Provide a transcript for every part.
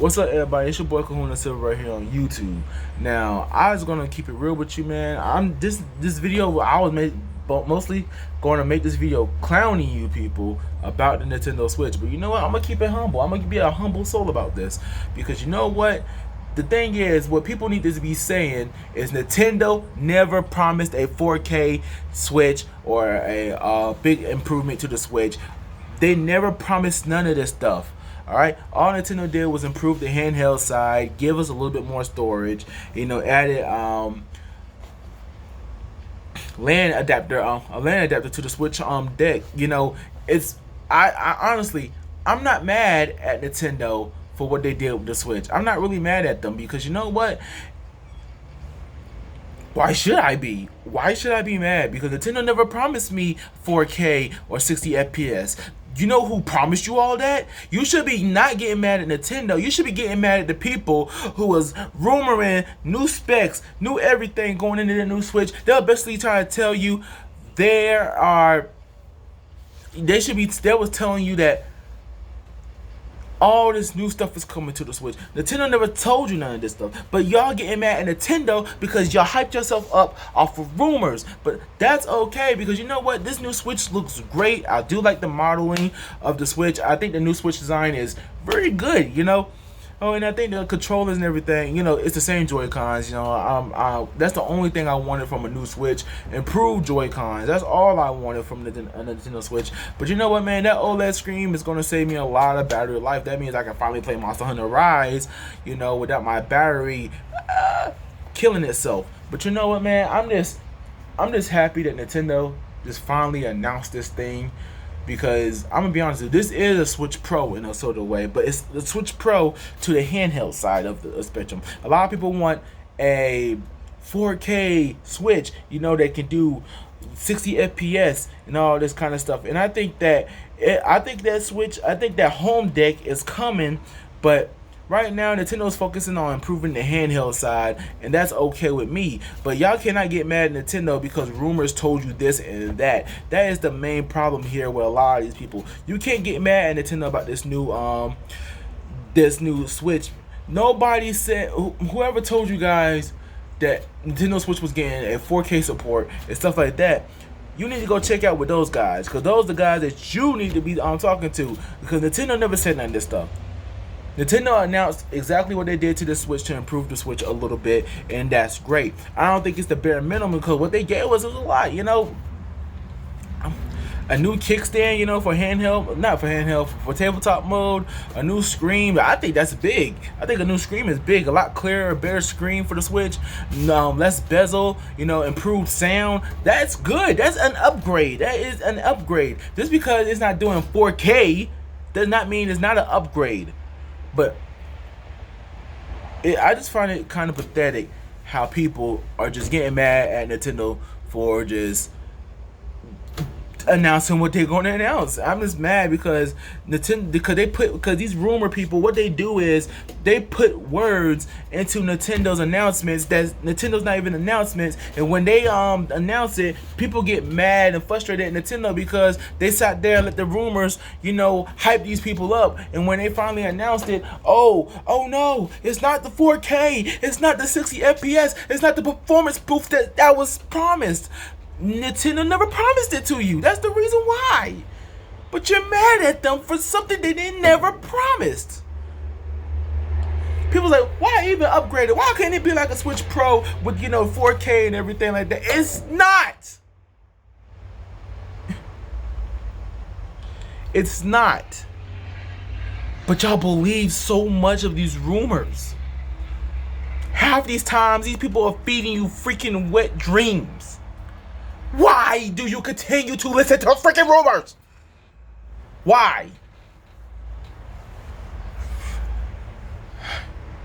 What's up, everybody? It's your boy Kahuna Silver right here on YouTube. Now, I was gonna keep it real with you, man. This video I was mostly going to make this video clowning you people about the Nintendo Switch. But you know what? I'm gonna keep it humble. I'm gonna be a humble soul about this because you know what? The thing is, what people need to be saying is Nintendo never promised a 4K Switch or a big improvement to the Switch. They never promised none of this stuff. Alright, all Nintendo did was improve the handheld side, give us a little bit more storage, added LAN adapter, a LAN adapter to the Switch deck. I honestly, I'm not mad at Nintendo for what they did with the Switch. I'm not really mad at them because you know what? Why should I be? Why should I be mad? Because Nintendo never promised me 4K or 60 FPS. You know who promised you all that? You should be not getting mad at Nintendo. You should be getting mad at the people who was rumoring new specs, new everything going into the new Switch. They'll basically try to tell you they was telling you that all this new stuff is coming to the Switch. Nintendo never told you none of this stuff. But y'all getting mad at Nintendo because y'all hyped yourself up off of rumors. But that's okay because you know what? This new Switch looks great. I do like the modeling of the Switch. I think the new Switch design is very good, Oh, and I think the controllers and everything, it's the same Joy-Cons, that's the only thing I wanted from a new Switch. Improved Joy-Cons. That's all I wanted from a Nintendo Switch. But you know what, man? That OLED screen is going to save me a lot of battery life. That means I can finally play Monster Hunter Rise, without my battery killing itself. But you know what, man? I'm just happy that Nintendo just finally announced this thing. Because I'm gonna be honest with you, this is a Switch Pro in a sort of way, but it's the Switch Pro to the handheld side of the spectrum. A lot of people want a 4K Switch, that can do 60 FPS and all this kind of stuff. And I think that home deck is coming, but right now, Nintendo's focusing on improving the handheld side, and that's okay with me. But y'all cannot get mad at Nintendo because rumors told you this and that. That is the main problem here with a lot of these people. You can't get mad at Nintendo about this new Switch. Nobody said, whoever told you guys that Nintendo Switch was getting a 4K support and stuff like that, you need to go check out with those guys, because those are the guys that you need to be talking to, because Nintendo never said none of this stuff. Nintendo announced exactly what they did to the Switch to improve the Switch a little bit, and that's great. I don't think it's the bare minimum because what they gave was a lot, a new kickstand, for handheld, not for handheld, for tabletop mode, a new screen. I think that's big. I think a new screen is big, a lot clearer, better screen for the Switch, less bezel, improved sound. That's good. That's an upgrade. That is an upgrade. Just because it's not doing 4K does not mean it's not an upgrade. But I just find it kind of pathetic how people are just getting mad at Nintendo for just announcing what they're going to announce. I'm just mad because because these rumor people, what they do is they put words into Nintendo's announcements that Nintendo's not even announcements, and when they announce it, people get mad and frustrated at Nintendo because they sat there and let the rumors hype these people up, and when they finally announced it, oh no, it's not the 4K, it's not the 60 FPS, it's not the performance boost that was promised. Nintendo never promised it to you. That's the reason why. But you're mad at them for something they never promised. People's like, why even upgrade it? Why can't it be like a Switch Pro with 4K and everything like that? It's not. It's not. But y'all believe so much of these rumors. Half these times, these people are feeding you freaking wet dreams. Why do you continue to listen to freaking rumors? Why?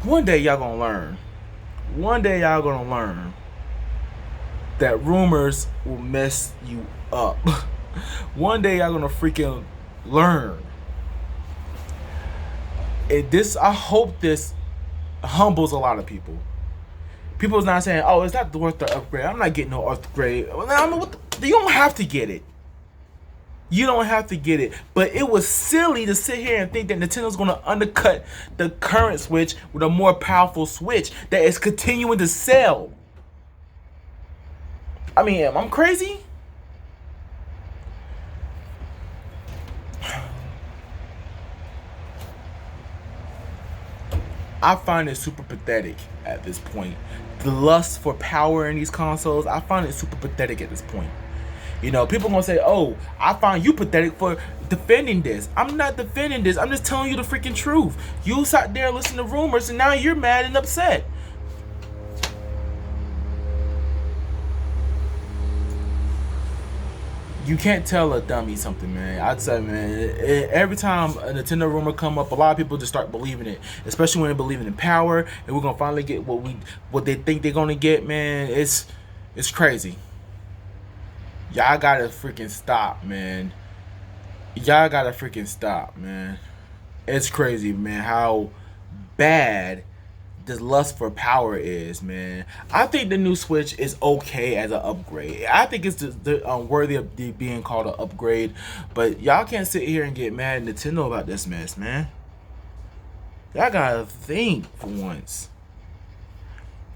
One day y'all gonna learn. One day y'all gonna learn that rumors will mess you up. One day y'all gonna freaking learn. I hope this humbles a lot of people. People's not saying, oh, it's not worth the upgrade. I'm not getting no upgrade. You don't have to get it. You don't have to get it. But it was silly to sit here and think that Nintendo's gonna undercut the current Switch with a more powerful Switch that is continuing to sell. I mean, am I crazy? I find it super pathetic at this point. The lust for power in these consoles, I find it super pathetic at this point. You know, people gonna say, "Oh, I find you pathetic for defending this." I'm not defending this. I'm just telling you the freaking truth. You sat there and listened to rumors, and now you're mad and upset. You can't tell a dummy something, man. I'd say, man, every time a Nintendo rumor come up, a lot of people just start believing it, especially when they're believing in power, and we're gonna finally get what they think they're gonna get, man. It's crazy. Y'all gotta freaking stop, man. Y'all gotta freaking stop, man. It's crazy, man, how bad this lust for power is, man. I think the new Switch is okay as an upgrade. I think it's worthy of being called an upgrade. But y'all can't sit here and get mad at Nintendo about this mess, man. Y'all gotta think for once.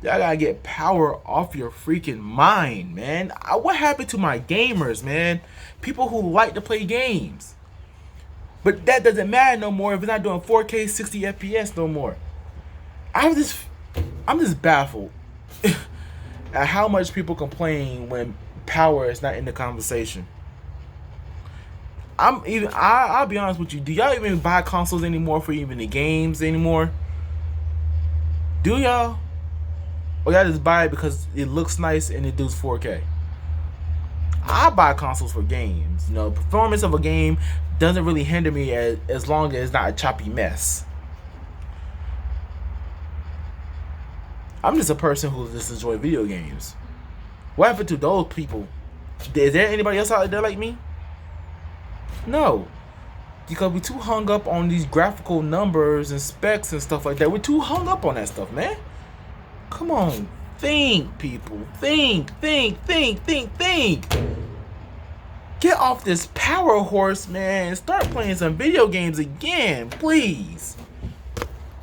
Y'all gotta get power off your freaking mind, man. What happened to my gamers, man? People who like to play games. But that doesn't matter no more if it's not doing 4K 60 FPS no more. I'm just baffled at how much people complain when power is not in the conversation. I'll be honest with you. Do y'all even buy consoles anymore for even the games anymore? Do y'all? Or y'all just buy it because it looks nice and it does 4K? I buy consoles for games. You know, performance of a game doesn't really hinder me as long as it's not a choppy mess. I'm just a person who just enjoys video games. What happened to those people? Is there anybody else out there like me? No. Because we too hung up on these graphical numbers and specs and stuff like that. We're too hung up on that stuff, man. Come on. Think, people. Think. Get off this power horse, man. Start playing some video games again, please.